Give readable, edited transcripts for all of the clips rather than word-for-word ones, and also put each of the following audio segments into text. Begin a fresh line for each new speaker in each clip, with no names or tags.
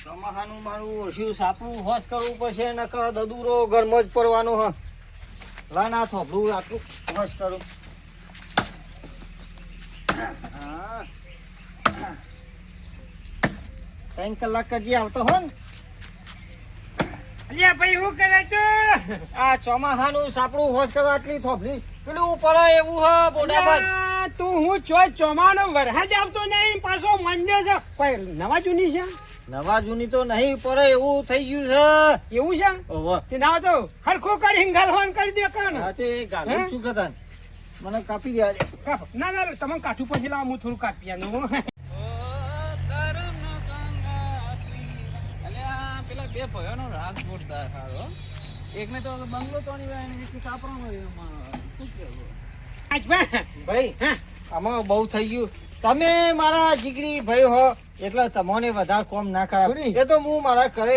ચોમાસાનું મારું ઓછું સાપડું હોશ કરવું પડશે ને દદુરો ગરમ જ પડવાનો હ લા ના થોભલું આટલું હોશ કરું ત્રણ કલાક કરજી આવતો હો ને
અલ્યા ભાઈ હું કરે છો?
આ ચોમાસાનું સાપડું હોશ કરવા આટલી થોભલી પેલું પડે એવું હ બોડાબાદ
અલ્યા, તું હું ચોમાનો વરસાદ આવતો નહીં પાછો મંડ્યો છે કોઈ નવા જૂની છે
નવા જૂની તો નહીં પડે એવું થઈ ગયું છે
એવું છે
ઓહો
તે ના તો હરખો કરી ગાલવાન કરી દે કાન
હા તે ગાલું શું કહેતા મને કાપી દે આજે
ના ના તમે કાઠું પછી લાવ હું થોડું કાપી આનું
પેલા બે ભયોનો રાગ જોરદાર સારો એકને તો બંગલો તો એક સાપરાનો શું કેવું
ભાઈ આમાં બહુ થઈ ગયું તમે મારા જીગરી ભાઈ હો એટલે તમને વધારે કોમ ના કરાવ એ તો હું મારા કરે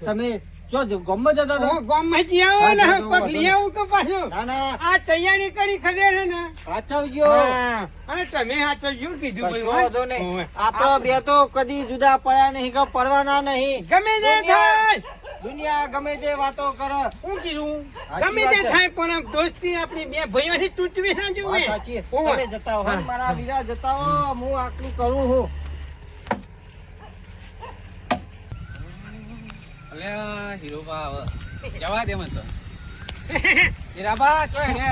તમે જો ગમે જતા હતા
ગામમાં જી આવો ને પગ લઈ આવું કે પાછું
ના ના
આ તૈયારી કરી ખબર છે ને
સાચવજો
અને તમે સાચવજો કીધું ભાઈ
વાંધો નહીં આપડે બે તો કદી જુદા પડ્યા નહીં કે પડવાના નહીં
ગમે તે થાય
દુનિયા ગમે તે વાતો કરે
હું કીધું
સાચી
ગમે
વાત
તે
છે.
થાય પણ દોસ્તી આપણી બે ભાઈઓથી તૂટવી ના
વાત
જોઈએ
સાચી તમે જતા હો મારા બીજા જતા હો હું આટલું કરું છું
અલ્યા હીરોબા હવે જવા દે મને તો હીરાબા ચોય ને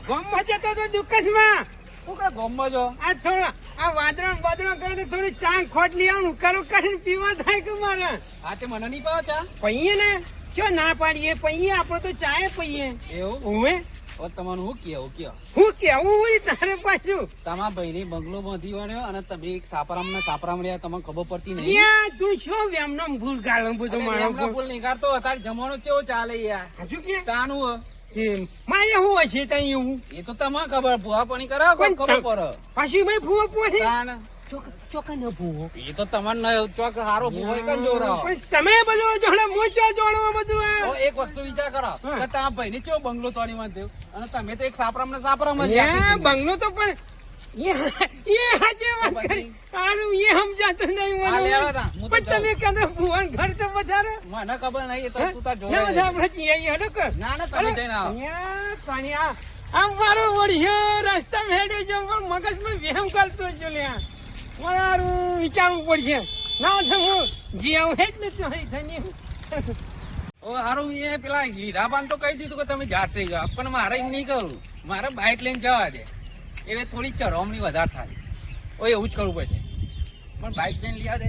ગામમાં જતો તો દુકાનમાં
હું કે ગોમમાં જો
આ થોડા આ વાદળા વાદળા કરીને થોડી ચાંગ ખોટ લઈ આવું કરું કરીને પીવા થાય કે મારે
આ તે મને નહીં પાવ ચા
પૈયે ને જો ના પાડીએ પૈયે આપણે તો ચાય પૈયે
એવું
ઓવે
હવે તમારું હું કેવું કયો
હું કેવું હોય તારે પાછું
તમારા ભાઈની બંગલો બાંધી વાળ્યો અને તમે એક સાપરામ રહ્યા તમને ખબર પડતી નહીં
યા તું શું એમનો ભૂલ ગાળો બધો મારો
એમનો ભૂલ નહીં કાઢતો અત્યારે જમાનો કેવો ચાલે યાર
હજુ કે
તાનું
મારે શું હોય છે ત્યાં એવું
એ તો તમને ખબર ભૂવા પાણી કરાવો કોણ ખબર પડે
પાછી મેં ભૂવો પોથી
તાન
ચોકા ન ભૂવો
એ તો તમને ચોક હારો ભૂવો કન જોરો
પણ તમે બધું જોડે મોચા જોડો બધું
તો એક વસ્તુ વિચાર કરો કે તમારા ભાઈને કેવો બંગલો તોડી માં થયો અને તમે તો એક સાપરામ જ
આ બંગલો તો પણ એ હાજે વાત કરી આનું એ સમજાતું નહીં
આ
મને
લેવા તા, હું તો
પણ તમે કદે ભુવન ઘર તો વધારે
મને ખબર નહીં એ તો તું તાર
ને
જોડે
બધા આપણે જઈએ હડો કર
ના ના તમે જઈને આવો
અહીંયા પાણી આમ મારો વર્ષો રસ્તા હેડ્યો છે પણ મગજમાં વહેમ કરતો જ લ્યા મારું વિચારવું પડશે ના તો હું જી આવું જ નથી હોય ધન્ય
ઓ હારું એ પેલા હીરાબાન તો કહી દીધું કે તમે જાત થઈ જાઓ પણ મારે એમ નહીં કરું મારે બાઇક લઈને જવા દે એટલે થોડી ચરમની વધારે થાય ઓ એવું જ કરવું પડશે પણ બાઇક લઈને લઈ દે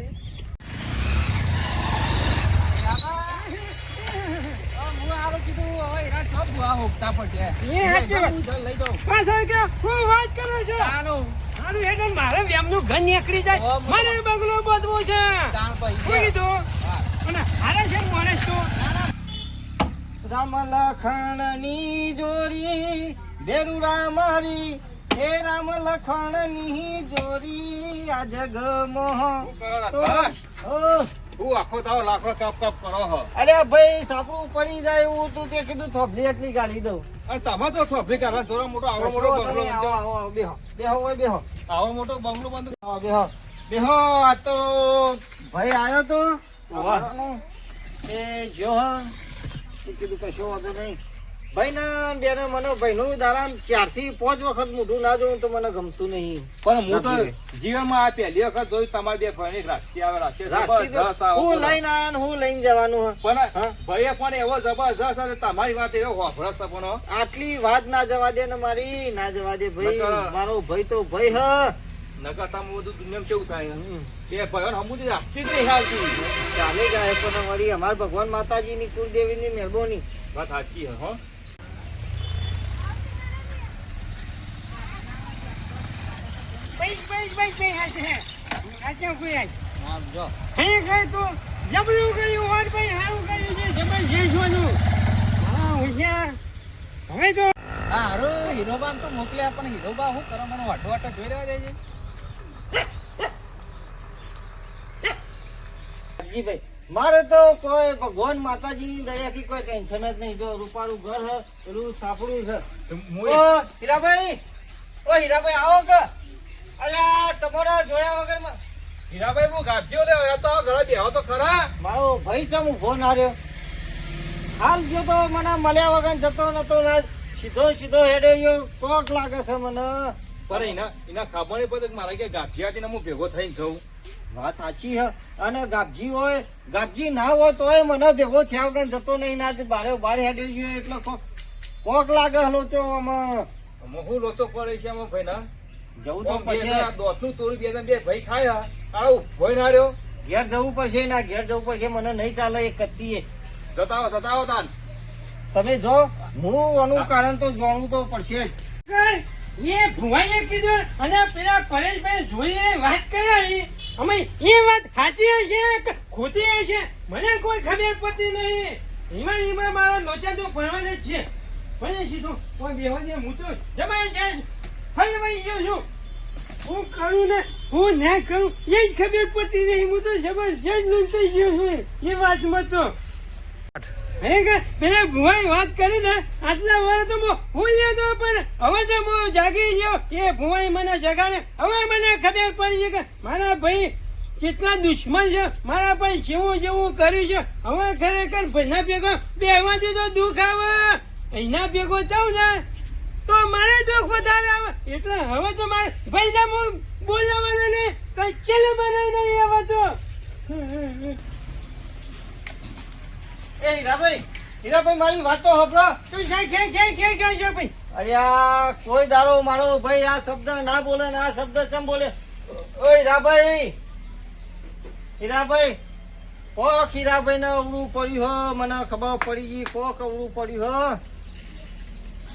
હું હારું કીધું હવે એના ચોપ ભૂવા હોકતા પડશે
એ સાચી વાત.
લઈ જાઉં
પાછળ કે હું વાત કરું છું
તાનું
મારું એટલે મારે વ્યામનું ઘર નીકળી જાય
ઓ,
મને બંગલો બધવો છે
તાણ
શું
પૈસા
કીધું
હા.
અને હારે છે માણસ તો
રામ લખણ ની જોરી બેરુડા મારી હે રામ લખણ ની જોરી આ જગ મોહ
હું આખો તાવ લાખો કપ કપ કરો હો
અરે ભાઈ સાપડું પડી જાય એવું તું તે કીધું થોભલી એટલી ગાલી દઉં
અને તમે તો છોફરી કરવા જોરો મોટો આવો મોટો
બેહો,
બંગલો
તમે આવો આવો બેહો બેહો ઓય બેહો
આવો મોટો બંગલો બંધ
આવો બેહો બેહો આ તો ભાઈ આવ્યો તો એ જો એ કીધું કશો વાંધો નહીં ભાઈ ના બેને મને ભાઈનું દારામ 4 થી 5 વખત મોઢું ના જોઉં તો મને ગમતું નહીં
પણ હું તો જીવનમાં આ પહેલી વખત જોઈ તમારી બે ભાઈ રાષ્ટ્રી આવેલા છે
રાસ્તી તો
જબરજસ્ત આવો
હું
બોલો.
લઈને આયા ને હું લઈને જવાનું હે
પણ
હા?
ભાઈએ પણ એવો જબરજસ્ત અને તમારી વાત એવો હોભળસ છે પણ
આટલી વાત ના જવા દે ને મારી ના જવા દે ભાઈ
નકર-
મારો ભાઈ તો ભાઈ હ
નકર તમે બધું દુનિયામાં કેવું થાય બે ભાઈઓ હમું રાષ્ટ્રી જ નહીં હાલતું
ચાલે જાય પણ વળી અમાર ભગવાન માતાજીની કુળદેવીની મહેરબાની
વાત સાચી હે હો
ભાઈ હાચે હે હાચે કોઈ આજ
હા જો
હે કઈ તો જબરું કર્યું હોર ભાઈ સારું કર્યું છે જબરજસ્ત વાનું હા હોશિયાર હવે તો
હા હારું હીરોબાન તો મોકલ્યા પણ હીરોબા શું કરો મને વાટો વાટો જોઈ રહ્યા જાય છે
ભાઈ મારે તો કોઈ ભગવાન માતાજીની દયાથી કોઈ ટેન્શન જ નહીં જો રૂપાળું ઘર હે પેલું સાપડું છે ઓ હીરાભાઈ આવો કે અલ્યા તમારા જોયા વગર
હીરાભાઈ હું ગાભજો લે હવે તો ઘરે બેહો તો ખરા.
મારો ભાઈ છે હું ફોન હાર્યો હાલ જો તો મને મળ્યા વગર જતો નતો ને સીધો હેડ્યો ગયો. કોક લાગે છે મને.
પણ એના ખબર નહીં પડે કે મારા કે ગાભજી હતી ને હું ભેગો થઈને જઉં.
વાત સાચી હે. અને ગાબજી હોય ગાબજી ના હોય તોય મને ભેગો થયા વગર જતો નહીં. ના બાર હેડ્યો ગયો એટલે કોક લાગે હલો તો આમાં
હું લોચો પડે છે આમાં ભાઈ ના
જવું તો પડશે.
દોસ્તું તોડી બે જણ બે ભાઈ ખાયા આવું ભોય ના રહ્યો.
ઘેર જવું પડશે ના ઘેર જવું પડશે. મને નહીં ચાલે એક કત્તી
જતા આવો તાન.
તમે જો હું આનું કારણ તો જાણવું તો પડશે જ.
એ ભુવાઈએ કીધું અને પેલા પરેશભાઈ જોઈને વાત કરી અમે એ વાત સાચી હશે કે ખોટી હશે મને કોઈ ખબર પડતી નહીં. એમાં મારા લોચા તો ભરવાના જ છે. ભલે સીધો કોઈ બેહવા હું તો જમાઈ જાય ફરવાઈ ગયો છું. હું કરું ને હું ના કરું એ જ ખબર પડતી નહીં. હું તો જબરજસ્ત લૂંટાઈ ગયો છું એ વાતમાં તો. પેલા ભુવાઈ વાત કરી ને આટલા વાર તો હું તો પણ હવે તો હું જાગી ગયો. એ ભુવાઈ મને જગાડે હવે મને ખબર પડી છે કે મારા ભાઈ કેટલા દુશ્મન છે. મારા ભાઈ જેવું કર્યું છે. હવે ખરેખર ભાઈના ભેગો બેહવાથી તો દુઃખ આવે. એના ભેગો જાઉં ને તો મારે દુઃખ વધારે આવે. એટલે હવે તો મારે ભાઈના હું બોલાવાના ને કઈ ચલે બનાવી નહીં હવે તો.
એ હીરાભાઈ મારી વાત તો સાંભળો.
તું સાહેબ છે ભાઈ.
અરે આ કોઈ દારો મારો ભાઈ આ શબ્દ ના બોલે ને આ શબ્દ કેમ બોલે. ઓ હીરાભાઈ કોક હીરાભાઈ ને અવળું પડ્યું હો. મને ખબર પડી ગઈ કોક અવળું પડ્યું હો.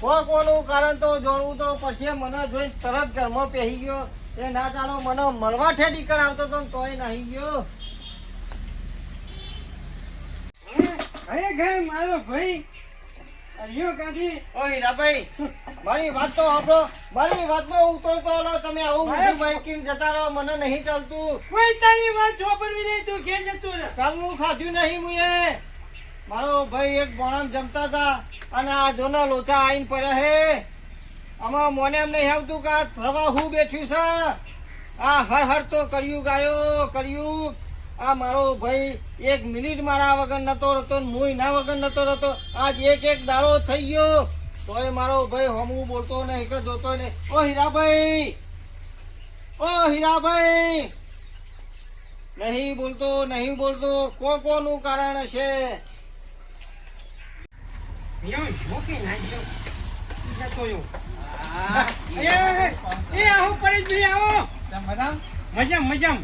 કોકવાનું કારણ તો જોડવું તો પછી મને જોઈ તરત ઘરમાં પહેરી ગયો. એ ના ચાલો મને મળવા ઠેડી કર આવતો તો તોય નાહી ગયો.
ખરેખર મારો ભાઈ અરિયો કાઢી.
ઓ હીરાભાઈ મારી વાત તો સાંભળો. મારી વાતનો ઉતરતો હલો. તમે આવું મોઢું માર્કીને જતા રહો. મને નહીં ચાલતું.
કોઈ તારી વાત ચોપરવી નહીં. તું ઘેર જતો રહે.
કાલનું ખાધું નહીં મુએ. મારો ભાઈ એક બોણામ જમતા હતા અને આ જોના લોચા આઈને પડ્યા હે. આમાં મોને એમ નહીં આવતું કે થવા હું બેઠ્યું છે. આ હર તો કર્યું. આ મારો ભાઈ એક મિનિટ મારા વગર નતો રહેતો ને હું એના વગર નતો રહેતો. આજ એક દાડો થઈ ગયો તોય મારો ભાઈ હમું બોલતો નહીં કે જોતો નહીં. ઓ હીરાભાઈ નહીં બોલતો કોનું કારણ હશે.
મજામ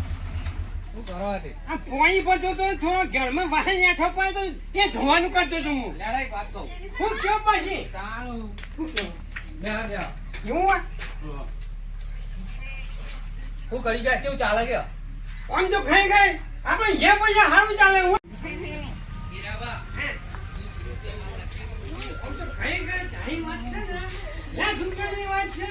શું કરવા દે?
આ પોણી પર તો થોડો ઘરમાં વાહન યાઠો પડે તો એ ધોવાનું કરતો હતો હું.
લેડાઈ વાત કહું.
હું કયો પછી
તારું
એવું આ?
શું કરી જાય કેવું ચાલે કે
આમ તો ખાઈ ગઈ આપણે જે પૈસા સારું ચાલે. હું આમ તો ખાઈ ગઈ તારી વાત છે ને લાખ રૂપિયાની વાત છે.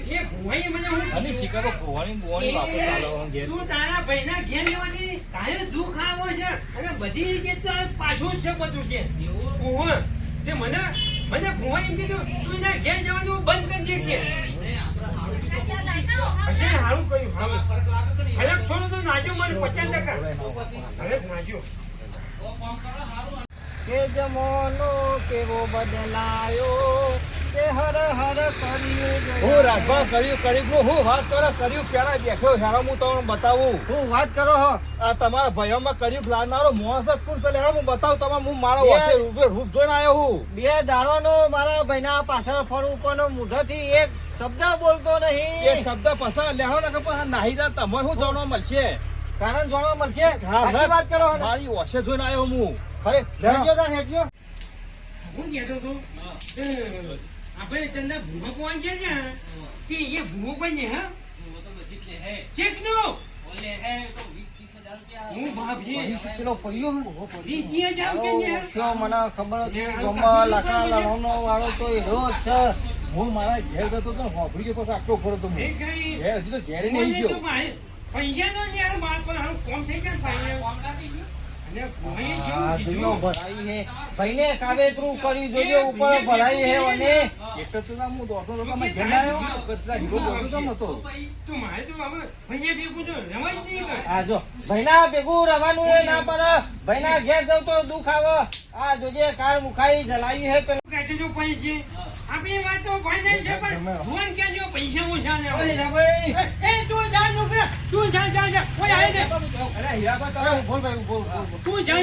એ ભુવાઈ મને
અને શિકારો ભોવાની બોવાની વાતો ચાલે ઘેર.
તું તારા ભાઈના ઘેર જવાની તારે દુઃખ આવો છે અને બધી રીતે તો પાછું જ છે બધું કે ભુવા તે મને ભુવા એમ કીધું તું એના ઘેર જવાનું બંધ કરી દે કે પછી સારું કર્યું. હવે થોડું તો નાજો મને 50%. હવે નાજો
કે જમાનો કેવો બદલાયો કે હર કર્યું.
હું રાખવા કર્યું હું વાત કરો કર્યું પેલા બેઠો હેરો હું તમને બતાવું.
હું વાત કરો હો.
આ તમારા ભાઈઓમાં કર્યું લાવનારો મોહસ કોણ છે હેરો હું બતાવું તમારે. હું મારા રૂપ જોઈને આવ્યો હું.
2 દાડોનો મારા ભાઈના પાછળ ફરું પણ મુઢથી એક શબ્દ બોલતો
એ
નહીં.
શબ્દ પસંદ લેહો ને કે નાહી જા તમે શું જાણવા મળશે.
કારણ જાણવા મળશે.
હા,
સાચી વાત કરો ને.
મારી ઓછે જોઈને આવ્યો હું.
ખરે હેડજો.
હું કહેતો હતો આપણે ચંદા ભૂમો કોણ છે ને કે એ ભૂમો કોઈ ને હા ચેકનો હું બાપજી
પેલો પડ્યો
રીતિયા જાવ કે ને
શું મને ખબર હતી. ગોમાં લાકડા લડવાનો વાળો તો એરો જ છે.
હું મારા ઘેર જતો તો હોભળી ગયો પછી આટલો ફરો તો
એ કઈ
ઘેર હજી તો ઘેરે નહીં ગયો.
પૈસા નો યાર માર પર હારું કોમ થઈ ગયા પૈસા અને ભુવાઈ
આ
કેવું
દુનિયા
કીધું?
ભરાઈ હે ભાઈને કાવેતરું કર્યું જોજો ઉપર ભરાઈ હે અને
એટલે તો ના હું દોડતો હતો, મેં ઘેર ના આવ્યો. કચરા હીરો દોડતો તો નતો.
તું મારે તો હવે ભૈયા ભેગું તો રવાય જ નહીં કર.
આ જો ભાઈના ભેગું રવાનું એ ના પર ભાઈના ઘેર જવું તો દુઃખ આવે આ જોજે કાર મુખાઈ જલાવી હે પેલા
કાઢી દો પૈસે. આપણી વાત તો ફાઇનલ છે પણ ભુવન ક્યાં જો પૈસા ઓછા ને
ઓય રવાઈ
એ તું જા છોકરા, તું જા ઓય આય દે.
અરે હીરાબા તો
ઓય બોલ ભાઈ બોલ
તું જા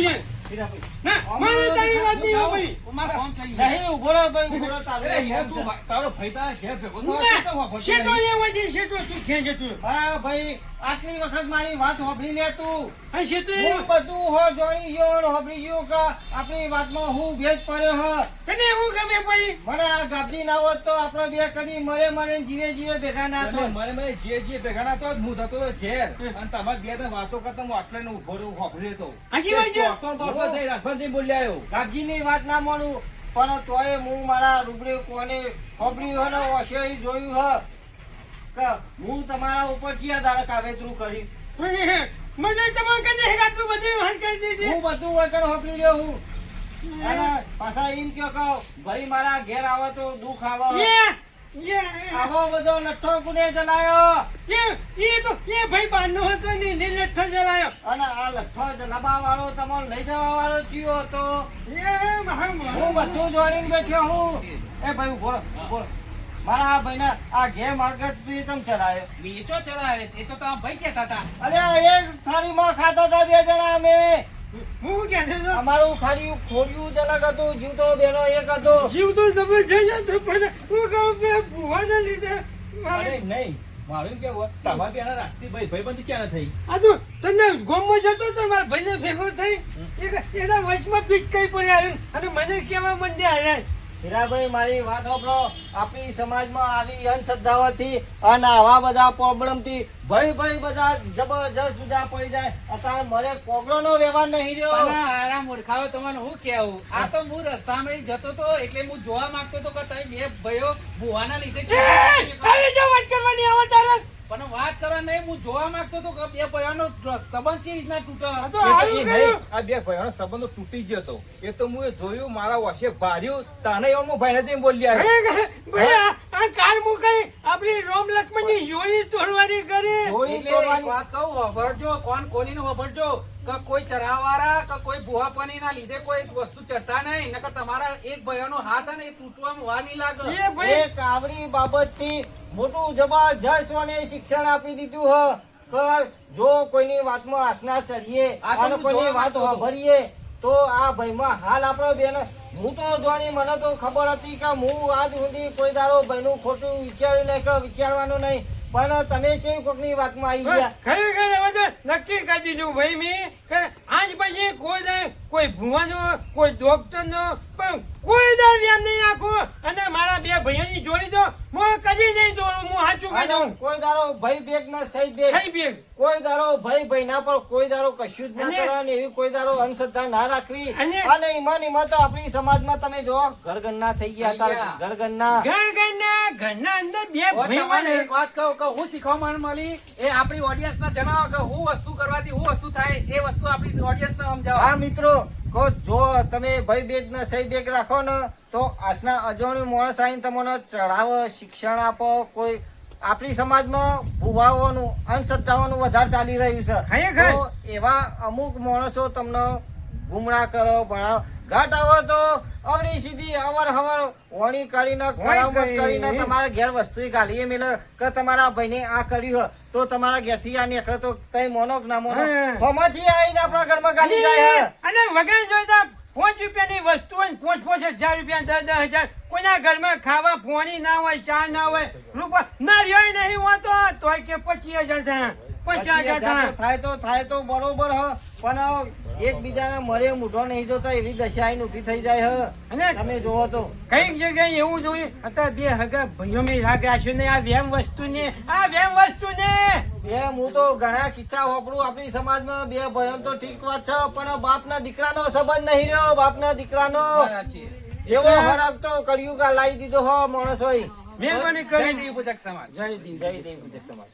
ના મારે તારી વાત નહીં હો ભાઈ.
મારે ફોન થઈ ગયો.
નહીં ઉભો રહો ભાઈ ઉભો રહો
અરે હીરા, તું
તારું
તારો ભાઈ તારા ઘેર ભેગો થયો છે તો વાપરતો
શેઠો
નહીં.
એ વજે શેઠો તું ખેંચે તું.
હા ભાઈ આટલી વખત મારી વાત સાંભળી લે તું
આ શેઠો
હું બધું હો જોઈ ગયો ને સાંભળી ગયો કે આપણી વાતમાં હું ભેદ પડ્યો હ
તને એવું ગમે ભાઈ?
મને આ ગાબડી ના હોત તો આપણે બે કદી મરે જીવે જીવે ભેગા ના
અને
થાય
મને જે ભેગા ના તો હું થતો હતો ઘેર. અને તમારે બે ત્રણ વાતો કરતા હું આટલે ને ઉભો રહ્યો, સાંભળી લેતો.
સાચી વાત છે.
દોડતો જઈ રાજભાન જઈને બોલી આવ્યો.
ગાબજીની વાત ના માનું પણ તોય હું મારા રૂબરૂ કોને સાંભળ્યું હે ને ઓશે જોયું હ કે હું તમારા ઉપર ચિયા દાડા કાવેતરું કરી
મને તમારે કદી આટલું બધું વાત કરી દીધી.
હું બધું વગર સાંભળી લ્યો હું અને પાછા એમ કયો કે ભાઈ મારા ઘેર આવે તો દુઃખ આવે આવો બધો નઠ્ઠો કુને જલાયો
એ ભાઈ બારનો હતો ને નિર્લજ્જ જલાયો.
અને આ લઠ્ઠો જલાબા વાળો તમારો લઈ જવા વાળો ચિયો હતો હું બધું જોડીને બેઠ્યો હું એ ભાઈ ઉભો રહો, ઉભો રહો. મારા આ ભાઈને આ ઘેર માર્કેટ તું તમ ચલાયો
બીજો ચલાવે એ તો તમારા ભાઈ કહેતા હતા.
અરે એક થાળીમાં ખાતા હતા બે જણા અમે
હું કે છે તો
અમારું ખાલી ખોડિયું જ અલગ હતું જીવતો બેનો એક હતો
જીવ તો જબરજસ્ત હતો પણ હું કહું પેલા ભુવાના લીધે મારે
અરે નહીં, મારું કેવું તમારા બેના રાખતી ભાઈબંધી ક્યાં થઈ?
આ તો તને ગોમમાં જતો તો મારા ભાઈને ભેગો થઈ એના વચમાં પીટ કઈ પડ્યા અને મને કેવા મંડ્યા આવ્યા.
હીરાભાઈ મારી વાત સાંભળો આપણી સમાજમાં આવી અંધશ્રદ્ધાઓથી અને આવા બધા પ્રોબ્લેમ થી ભાઈ બધા જબરજસ્ત જુદા પડી જાય અત્યારે મારે કોગળોનો વ્યવહાર નહીં રહ્યો
પણ આરા મૂર્ખાઓ તમને હું કેવું, આ તો હું રસ્તામાં જતો તો એટલે હું જોવા માંગતો તો કે તમે બે ભાઈઓ ભુવાના લીધે
આવી જો વાત કરવાની આવે તારે
પણ વાત કરવા નહીં, હું જોવા માંગતો તો કે બે ભાઈઓનો સંબંધ કેવી રીતના તૂટે.
તો હારું કર્યું.
આ બે ભાઈઓનો સંબંધ તૂટી ગયો હતો એ તો હું જોયું, મારા વશે ભાર્યું તાને એવું હું ભાઈને જઈને બોલ્યા.
ભાઈ આ કાર મુકાઈ આપણી રોમ લક્ષ્મણની જોડી તોડવાની કરી.
જોડી
એટલે
તોડવાની.
એક વાત કહું, વાપરજો કોણ કોની નું વાપરજો કે કોઈ ચરાવાળા કે કોઈ ભુવાપણી ના લીધે કોઈ વસ્તુ ચડતા નહીં, નકર તમારા એક ભાઈઓનો હાથ હે ને એ તૂટવામાં વાર નહીં લાગે.
એ ભાઈ
એક આવડી બાબતથી મોટું જબરજસ્ત મને શિક્ષણ આપી દીધું હ કે જો કોઈની વાતમાં આસના ચડીએ
આ તો
અને
હું
કોઈની
જોવા
વાત
માંગતો હતો.
સાંભળીએ તો આ ભાઈમાં હાલ આપણો બેન હું તો જોવાની મને તો ખબર હતી કે હું આજ સુધી કોઈ દાડો ભાઈનું ખોટું વિચાર્યું નહીં કે વિચારવાનું નહીં પણ તમે કેવી કોકની વાતમાં આવી ગયા
ખરેખર હવે તો નક્કી કરી દીધું ભાઈ મેં કે આજ પછી કોઈ ભુવાનો કોઈ ડોક્ટરનો પણ કોઈ દર વ્યામ નહીં આખો અને મારા બે ભાઈઓની જોડી તો હું કદી નહીં જોડું. હું સાચું કહી
અને
દઉં.
કોઈ દાડો ભાઈ બેગ ના સહી બેગ
સહી બેગ.
કોઈ દાડો ભાઈ ના પર કોઈ દાડો કશું જ ના
અને-
કરે ને એવી કોઈ દાડો અંધશ્રદ્ધા ના રાખવી
અને-
અને ઈમાન તો આપણી સમાજમાં તમે જો ઘરગન્ના થઈ ગયા
ગયા.
ઘરગન્ના
ઘરના અંદર બે
ઓ,
ભાઈઓ
તમને એક વાત કહું કે હું શીખવા મળી એ આપણી ઓડિયન્સ ને જણાવો કે હું વસ્તુ કરવાથી હું વસ્તુ થાય એ વસ્તુ આપણી ઓડિયન્સ ને સમજાવો.
હા મિત્રો કહો જો તમે ભાઈ બેગ ને સહી બેગ રાખો ને તો આજના અજાણ્યું માણસ આવીને તમને ચડાવો શિક્ષણ આપો કોઈ આપણી સમાજમાં ભુવાઓનું અંધશ્રદ્ધાઓનું વધારે ચાલી રહ્યું છે
ખરેખર.
તો એવા અમુક માણસો તમને ગુમરાહ કરો ભણાવો ઘાટ આવો તો અવળી સીધી અવર હવર વણી કરીને કરામત કરીને તમારા ઘેર વસ્તુ ગાલીએ મેલે કે તમારા ભાઈને આ કર્યું હોય તો તમારા ઘેરથી આ નીકળે તો કઈ મોનો કે ના મોનો
હા.
હોમાંથી આવીને આપણા ઘરમાં ગાલી જાય હે.
અને વગર જોઈતા 5 રૂપિયાની વસ્તુ હોય 5,000 રૂપિયા 10,000 કોઈના ઘરમાં ખાવા પોણી ના હોય ચા ના હોય રૂપિયા નારિયેળ નહીં હોતો તોય કે 25,000 થાય 50,000 થાય.
થાય તો બરોબર હ પણ એકબીજાને મળે મૂઢો નહીં જોતા એવી દશા આઈને ઊભી થઈ જાય હ
અને
તમે જોવો તો
કઈક જગ્યાએ એવું જોયું અત્યારે બે હગા ભાઈઓ મેં રાગ રાખ્યો ને આ વેમ વસ્તુ ને
હું તો ઘણા કિસ્સા વાપરું આપણી સમાજમાં બે ભાઈઓ તો ઠીક વાત છે પણ બાપના દીકરાનો સંબંધ નહીં રહ્યો બાપના દીકરાનો
સાચી.
એવો હરાગ તો કર્યું કે લાવી દીધો હો માણસ હોય
મેં કોની
જય
કરી
દેવી પૂજક સમાજ.
જય દી
જય દેવ પૂજક સમાજ